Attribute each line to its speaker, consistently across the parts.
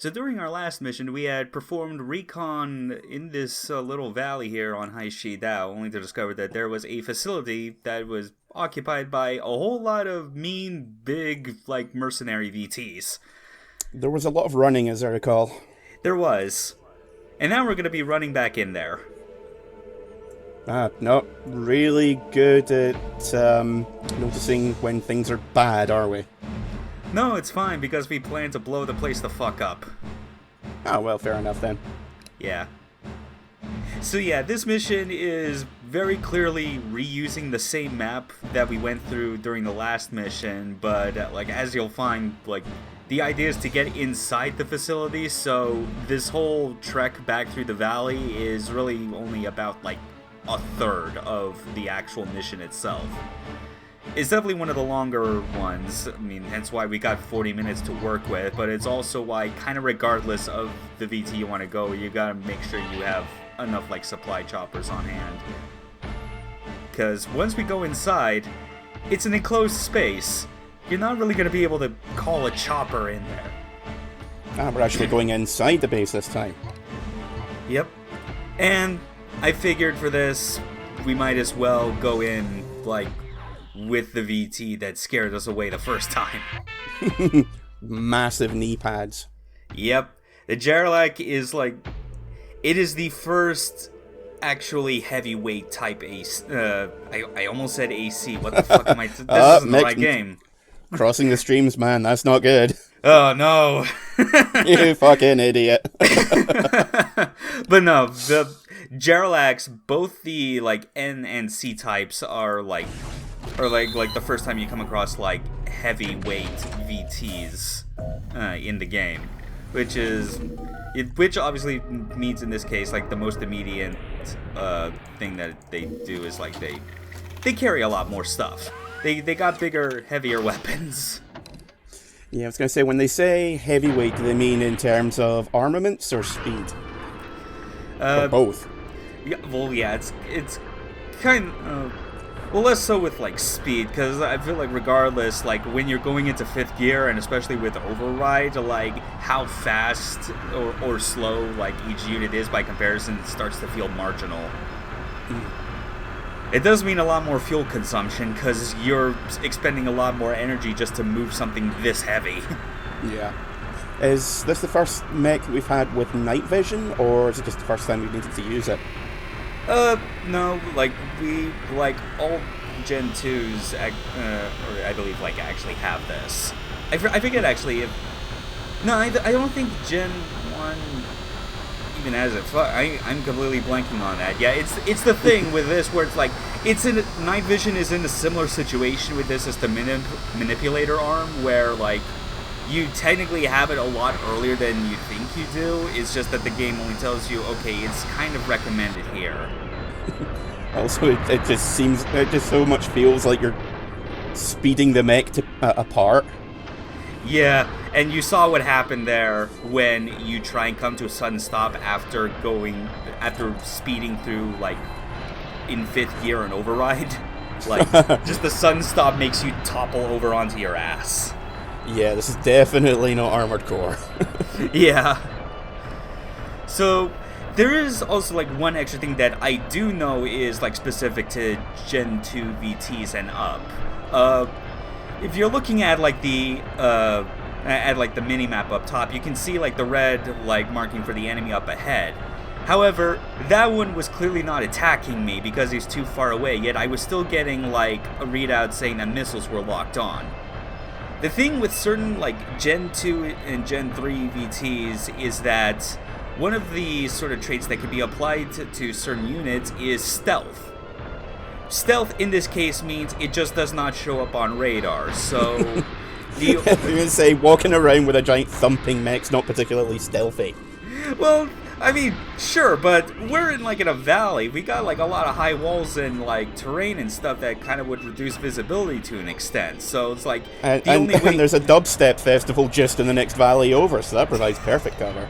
Speaker 1: So during our last mission, we had performed recon in this little valley here on Hai Shi Dao, only to discover that there was a facility that was occupied by a whole lot of mean, big, like, mercenary VTs.
Speaker 2: There was a lot of running, as I recall.
Speaker 1: There was. And now we're going to be running back in there.
Speaker 2: Not really good at noticing when things are bad, are we?
Speaker 1: No, it's fine, because we plan to blow the place the fuck up.
Speaker 2: Oh, well, fair enough then.
Speaker 1: Yeah. So yeah, this mission is very clearly reusing the same map that we went through during the last mission, but like as you'll find, like the idea is to get inside the facility, so this whole trek back through the valley is really only about like a third of the actual mission itself. It's definitely one of the longer ones, I mean, hence why we got 40 minutes to work with, but it's also why, kind of regardless of the VT you want to go, you gotta make sure you have enough, like, supply choppers on hand. Because once we go inside, it's an enclosed space. You're not really gonna be able to call a chopper in there.
Speaker 2: We're actually going inside the base this time.
Speaker 1: Yep. And I figured for this, we might as well go in, like, with the VT that scared us away the first time.
Speaker 2: Massive knee pads.
Speaker 1: Yep. The Jaralaccs is like... It is the first actually heavyweight type AC. I almost said AC. What the fuck am I... This isn't the right game.
Speaker 2: Crossing the streams, man. That's not good.
Speaker 1: Oh, no.
Speaker 2: You fucking idiot.
Speaker 1: But no, the Jaralaccs, both the like N and C types are like the first time you come across like heavyweight VTs in the game, which obviously means in this case like the most immediate thing that they do is like they carry a lot more stuff. They got bigger, heavier weapons.
Speaker 2: Yeah, I was gonna say, when they say heavyweight, do they mean in terms of armaments or speed? Or both.
Speaker 1: Yeah, well, yeah, it's kind of. Well, less so with, like, speed, because I feel like regardless, like, when you're going into 5th gear, and especially with override, like, how fast or slow, like, each unit is by comparison starts to feel marginal. It does mean a lot more fuel consumption, because you're expending a lot more energy just to move something this heavy.
Speaker 2: Yeah. Is this the first mech we've had with night vision, or is it just the first time we've needed to use it?
Speaker 1: No, like, all Gen 2s, or I believe, like, actually have this. I forget, actually, no, I don't think Gen 1 even has it. I'm completely blanking on that. Yeah, it's the thing with this where it's, like, night vision is in a similar situation with this as the manipulator arm, where, like, you technically have it a lot earlier than you think you do. It's just that the game only tells you, okay, it's kind of recommended here.
Speaker 2: Also, it just so much feels like you're speeding the mech apart.
Speaker 1: Yeah, and you saw what happened there when you try and come to a sudden stop after speeding through, like, in 5th gear and override. Like, just the sudden stop makes you topple over onto your ass.
Speaker 2: Yeah, this is definitely not Armored Core.
Speaker 1: Yeah. So, there is also, like, one extra thing that I do know is, like, specific to Gen 2 VTs and up. If you're looking at, like, the mini-map up top, you can see, like, the red, like, marking for the enemy up ahead. However, that one was clearly not attacking me because he's too far away, yet I was still getting, like, a readout saying that missiles were locked on. The thing with certain, like, Gen 2 and Gen 3 VTs is that one of the sort of traits that can be applied to certain units is stealth. Stealth in this case means it just does not show up on radar, so...
Speaker 2: You're going to say walking around with a giant thumping mech's not particularly stealthy.
Speaker 1: Well, I mean, sure, but we're in, like, in a valley. We got, like, a lot of high walls and, like, terrain and stuff that kind of would reduce visibility to an extent. So it's like,
Speaker 2: and there's a dubstep festival just in the next valley over, so that provides perfect cover.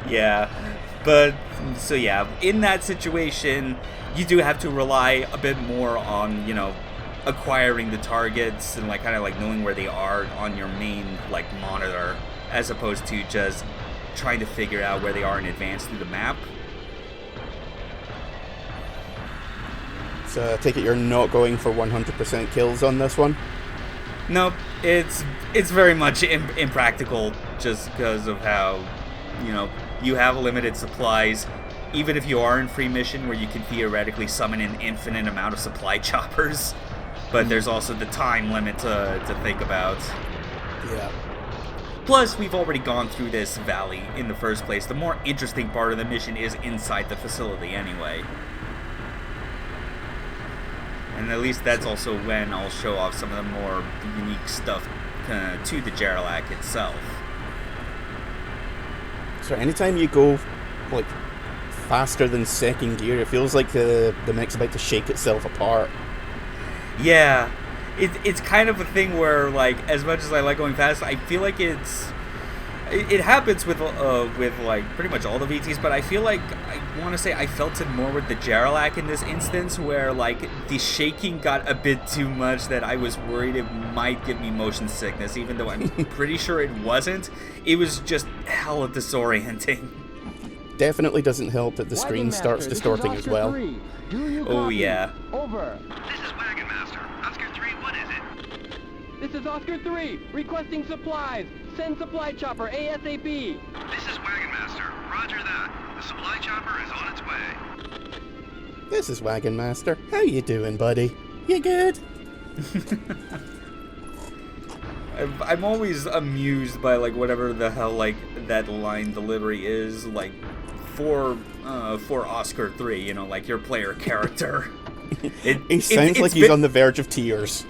Speaker 1: Yeah, but, so yeah, in that situation, you do have to rely a bit more on, you know, acquiring the targets and, like, kind of, like, knowing where they are on your main, like, monitor. as opposed to just trying to figure out where they are in advance through the map.
Speaker 2: So I take it you're not going for 100% kills on this one?
Speaker 1: Nope, it's very much impractical just because of how, you know, you have limited supplies. Even if you are in free mission where you can theoretically summon an infinite amount of supply choppers, but there's also the time limit to think about.
Speaker 2: Yeah.
Speaker 1: Plus, we've already gone through this valley in the first place. The more interesting part of the mission is inside the facility anyway. And at least that's also when I'll show off some of the more unique stuff to the Jaralacc itself.
Speaker 2: So anytime you go, like, faster than second gear, it feels like the mech's about to shake itself apart.
Speaker 1: Yeah, it's kind of a thing where, like, as much as I like going fast, I feel like it happens with like pretty much all the VTs, but I feel like I want to say I felt it more with the Jaralacc in this instance, where like the shaking got a bit too much that I was worried it might give me motion sickness, even though I'm pretty sure it wasn't. It was just hella disorienting.
Speaker 2: Definitely doesn't help that the screen starts distorting as well.
Speaker 1: Oh yeah.
Speaker 3: Over.
Speaker 4: This is Wagon Master. Oscar 3, what is it?
Speaker 3: This is Oscar 3, requesting supplies. Send supply chopper ASAP.
Speaker 4: This is Wagon Master. Roger that. The supply chopper is on its way.
Speaker 2: This is Wagon Master. How you doing, buddy? You good?
Speaker 1: I'm always amused by like whatever the hell like that line delivery is, like for Oscar 3, you know, like your player character.
Speaker 2: He sounds like he's on the verge of tears.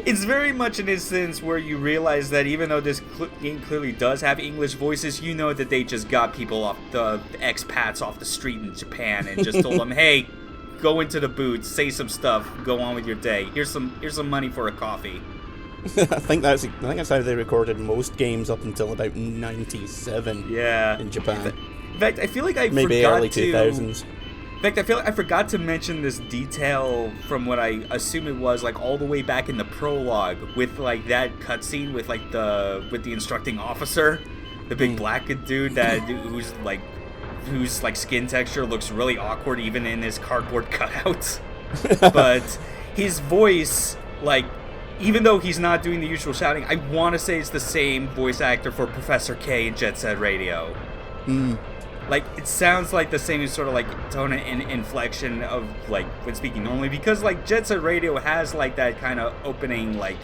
Speaker 1: It's very much an instance where you realize that even though this game clearly does have English voices, you know that they just got people off the expats off the street in Japan and just told them, hey, go into the booth, say some stuff, go on with your day. Here's some money for a coffee.
Speaker 2: I think that's how they recorded most games up until about 97.
Speaker 1: Yeah.
Speaker 2: In Japan.
Speaker 1: In fact, I feel like I
Speaker 2: maybe
Speaker 1: forgot
Speaker 2: early 2000s.
Speaker 1: In fact, I feel like I forgot to mention this detail from what I assume it was like all the way back in the prologue with like that cutscene with like the instructing officer, the big black dude whose skin texture looks really awkward even in his cardboard cutout. But his voice, like, even though he's not doing the usual shouting, I want to say it's the same voice actor for Professor K in Jet Set Radio. Like, it sounds like the same sort of, like, tone and inflection of, like, when speaking normally. Because, like, Jet Set Radio has, like, that kind of opening, like,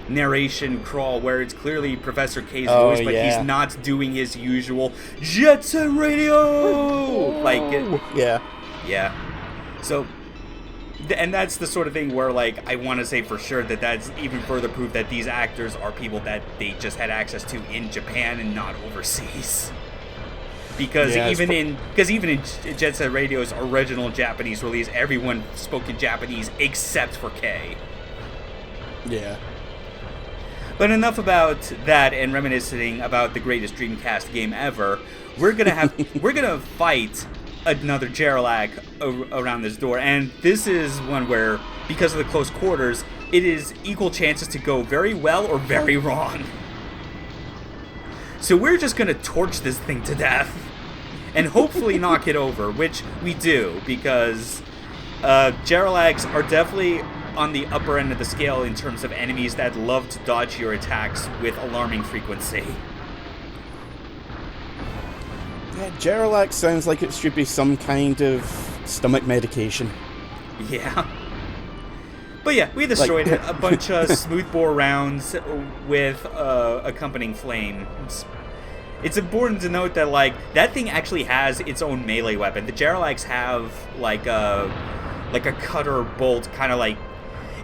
Speaker 1: narration crawl where it's clearly Professor K's voice, but he's not doing his usual Jet Set Radio! Like, yeah. So, and that's the sort of thing where, like, I want to say for sure that that's even further proof that these actors are people that they just had access to in Japan and not overseas. Because even in Jet Set Radio's original Japanese release, everyone spoke in Japanese except for K.
Speaker 2: Yeah.
Speaker 1: But enough about that and reminiscing about the greatest Dreamcast game ever. We're gonna fight another Jaralacc around this door, and this is one where, because of the close quarters, it is equal chances to go very well or very wrong. So we're just gonna torch this thing to death and hopefully knock it over, which we do, because Jaralaccs are definitely on the upper end of the scale in terms of enemies that love to dodge your attacks with alarming frequency.
Speaker 2: Yeah, Jaralacc sounds like it should be some kind of stomach medication.
Speaker 1: Yeah. But yeah, we destroyed a bunch of smoothbore rounds with accompanying flames. It's important to note that, like, that thing actually has its own melee weapon. The Jaralaccs have like a cutter bolt, kind of like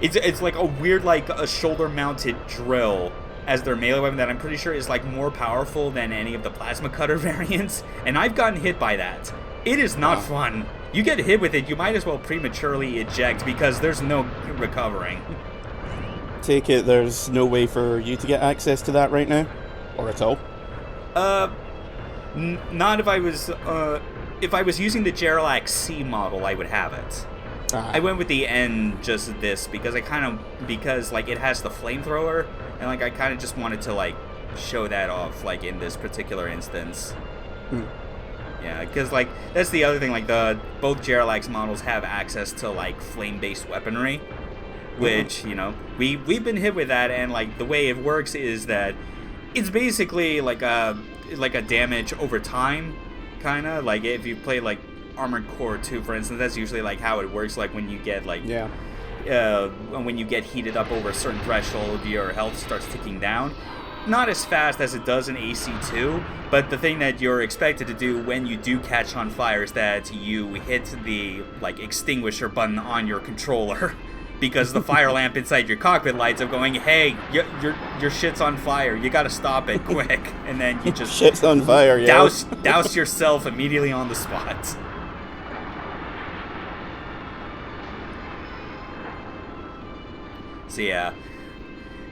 Speaker 1: it's like a weird, like, a shoulder-mounted drill as their melee weapon that I'm pretty sure is like more powerful than any of the plasma cutter variants. And I've gotten hit by that. It is not fun. You get hit with it, you might as well prematurely eject because there's no recovering.
Speaker 2: Take it there's no way for you to get access to that right now? Or at all?
Speaker 1: Not if I was using the Jaralacc C model, I would have it. I went with the N because like it has the flamethrower, and like I kind of just wanted to like show that off, like, in this particular instance.
Speaker 2: Hmm.
Speaker 1: Yeah, because, like, that's the other thing, like, both Jaralaccs models have access to, like, flame-based weaponry, which, you know, we've been hit with that, and, like, the way it works is that it's basically, like a damage over time, kind of. Like, if you play, like, Armored Core 2, for instance, that's usually, like, how it works, like, when you get, like...
Speaker 2: Yeah.
Speaker 1: When you get heated up over a certain threshold, your health starts ticking down. Not as fast as it does in AC2, but the thing that you're expected to do when you do catch on fire is that you hit the, like, extinguisher button on your controller, because the fire lamp inside your cockpit lights up going, hey, your shit's on fire, you gotta stop it quick, and then you just
Speaker 2: shit's on fire, yeah.
Speaker 1: douse yourself immediately on the spot. So yeah,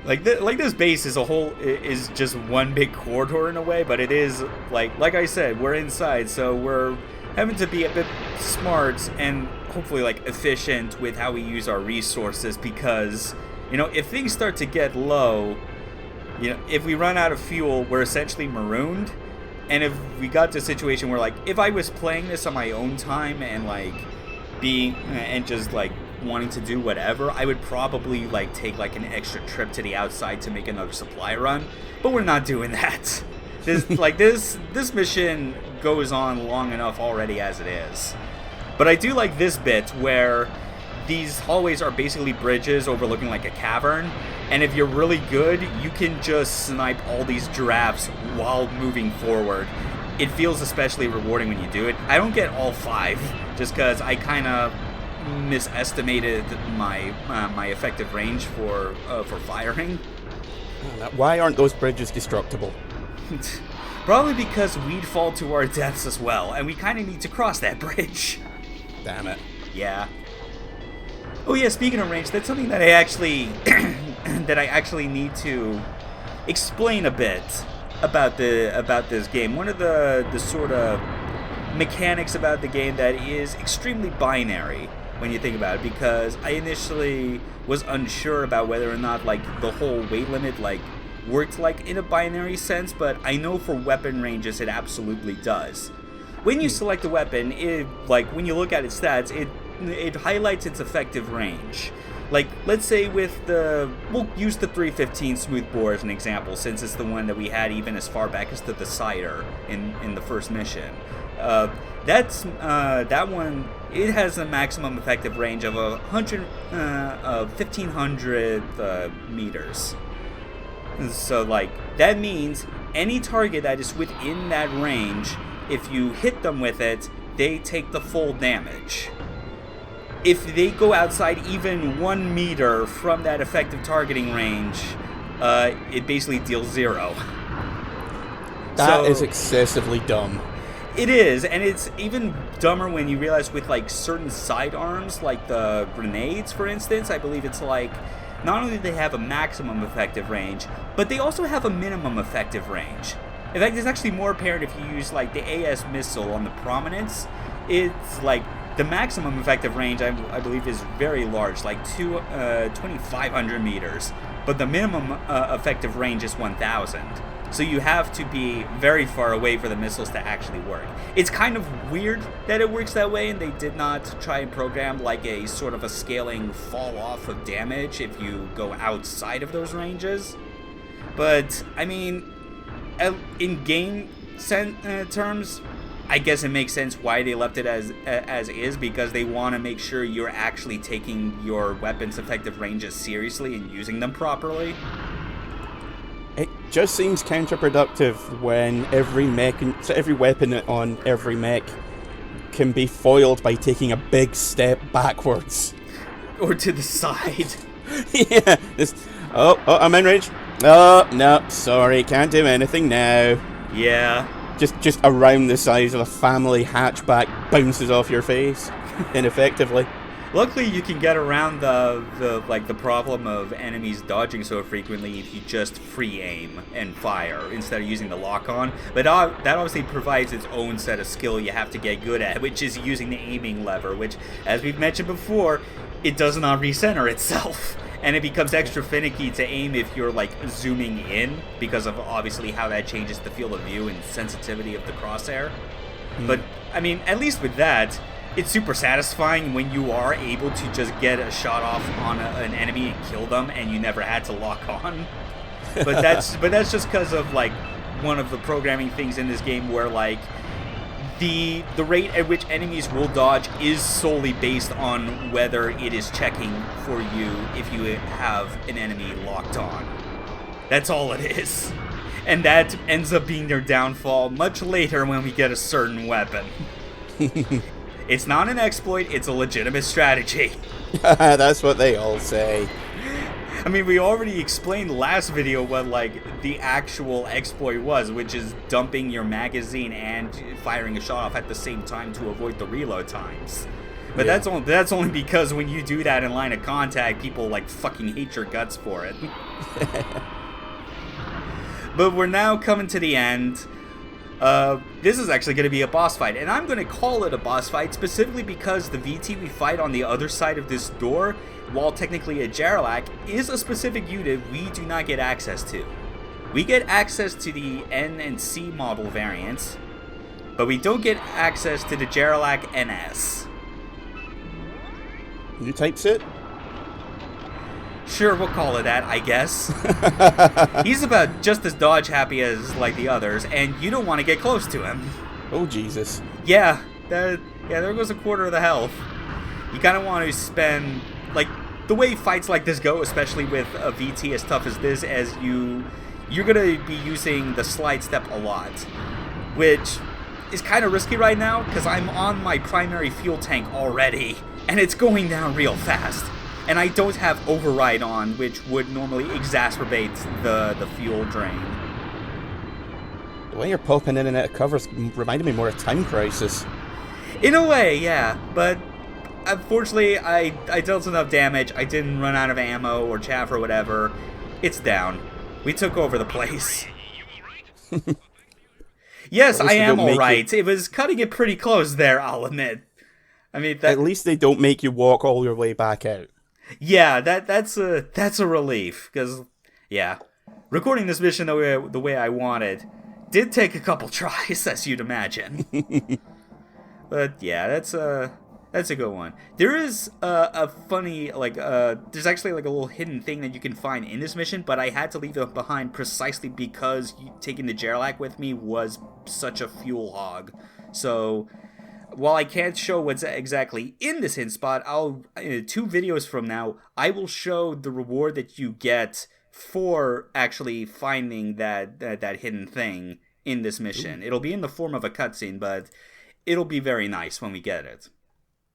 Speaker 1: like this base is is just one big corridor in a way, but it is like I said, we're inside, so we're having to be a bit smart and hopefully like efficient with how we use our resources, because, you know, if things start to get low, you know, if we run out of fuel, we're essentially marooned. And if we got to a situation where, like, if I was playing this on my own time and like just like wanting to do whatever, I would probably like take like an extra trip to the outside to make another supply run, but we're not doing that. This mission goes on long enough already as it is. But I do like this bit where these hallways are basically bridges overlooking like a cavern, and if you're really good, you can just snipe all these giraffes while moving forward. It feels especially rewarding when you do it. I don't get all 5 just because I kind of misestimated my effective range for firing.
Speaker 2: Why aren't those bridges destructible?
Speaker 1: Probably because we'd fall to our deaths as well, and we kind of need to cross that bridge.
Speaker 2: Damn it.
Speaker 1: Yeah. Oh yeah, speaking of range, that's something that I actually need to explain a bit about this game. One of the sort of mechanics about the game that is extremely binary when you think about it, because I initially was unsure about whether or not like the whole weight limit like worked like in a binary sense, but I know for weapon ranges it absolutely does. When you select a weapon, when you look at its stats, it highlights its effective range. Like, let's say we'll use the 315 smoothbore as an example, since it's the one that we had even as far back as the Decider in the first mission. That one, it has a maximum effective range of 1,500 meters. So, like, that means any target that is within that range, if you hit them with it, they take the full damage. If they go outside even 1 meter from that effective targeting range, it basically deals 0.
Speaker 2: That is excessively dumb.
Speaker 1: It is, and it's even dumber when you realize with like certain sidearms, like the grenades, for instance. I believe it's like, not only do they have a maximum effective range, but they also have a minimum effective range. In fact, it's actually more apparent if you use like the AS missile on the Prominence. It's like the maximum effective range, I believe, is very large, like 2,500 meters, but the minimum effective range is 1,000. So you have to be very far away for the missiles to actually work. It's kind of weird that it works that way, and they did not try and program like a sort of a scaling fall off of damage if you go outside of those ranges. But I mean, in game terms, I guess it makes sense why they left it as is, because they want to make sure you're actually taking your weapon's effective ranges seriously and using them properly.
Speaker 2: It just seems counterproductive when every weapon on every mech can be foiled by taking a big step backwards.
Speaker 1: Or to the side.
Speaker 2: Yeah. Oh, I'm in range. Oh, no, sorry, can't do anything now.
Speaker 1: Yeah.
Speaker 2: Just around the size of a family hatchback bounces off your face, ineffectively.
Speaker 1: Luckily, you can get around the problem of enemies dodging so frequently if you just free aim and fire instead of using the lock-on. But that obviously provides its own set of skill you have to get good at, which is using the aiming lever, which, as we've mentioned before, it does not recenter itself. And it becomes extra finicky to aim if you're, like, zooming in, because of, obviously, how that changes the field of view and sensitivity of the crosshair. But, I mean, at least with that, it's super satisfying when you are able to just get a shot off on an enemy and kill them, and you never had to lock on. But that's just because of, like, one of the programming things in this game where, like, the rate at which enemies will dodge is solely based on whether it is checking for you if you have an enemy locked on. That's all it is. And that ends up being their downfall much later when we get a certain weapon. It's not an exploit, it's a legitimate strategy.
Speaker 2: That's what they all say.
Speaker 1: I mean, we already explained last video what, like, the actual exploit was, which is dumping your magazine and firing a shot off at the same time to avoid the reload times. But
Speaker 2: Yeah.
Speaker 1: that's only because when you do that in line of contact, people, like, fucking hate your guts for it. But we're now coming to the end. This is actually going to be a boss fight, and I'm going to call it a boss fight specifically because the VT we fight on the other side of this door, while technically a Jaralac, is a specific unit we do not get access to. We get access to the N and C model variants, but we don't get access to the Jaralac NS.
Speaker 2: New typeset?
Speaker 1: Sure, we'll call it that, I guess. He's about just as dodge happy as, like, the others, and you don't want to get close to him.
Speaker 2: Oh, Jesus.
Speaker 1: Yeah, there goes a quarter of the health. You kind of want to spend, like, the way fights like this go, especially with a VT as tough as this, as you're going to be using the slide step a lot, which is kind of risky right now, because I'm on my primary fuel tank already, and it's going down real fast. And I don't have override on, which would normally exacerbate the fuel drain.
Speaker 2: The way you're popping in and out of covers reminded me more of Time Crisis.
Speaker 1: In a way, yeah, but unfortunately I dealt enough damage, I didn't run out of ammo or chaff or whatever. It's down. We took over the place. Yes, I am alright. It was cutting it pretty close there, I'll admit. I mean,
Speaker 2: At least they don't make you walk all your way back out.
Speaker 1: Yeah, that's a relief, because, yeah, recording this mission the way I wanted did take a couple tries, as you'd imagine. But yeah, that's a good one. There is a funny, like, there's actually, like, a little hidden thing that you can find in this mission, but I had to leave it behind precisely because taking the Jaralac with me was such a fuel hog. So while I can't show what's exactly in this hidden spot, I'll 2 videos from now, I will show the reward that you get for actually finding that hidden thing in this mission. It'll be in the form of a cutscene, but it'll be very nice when we get it.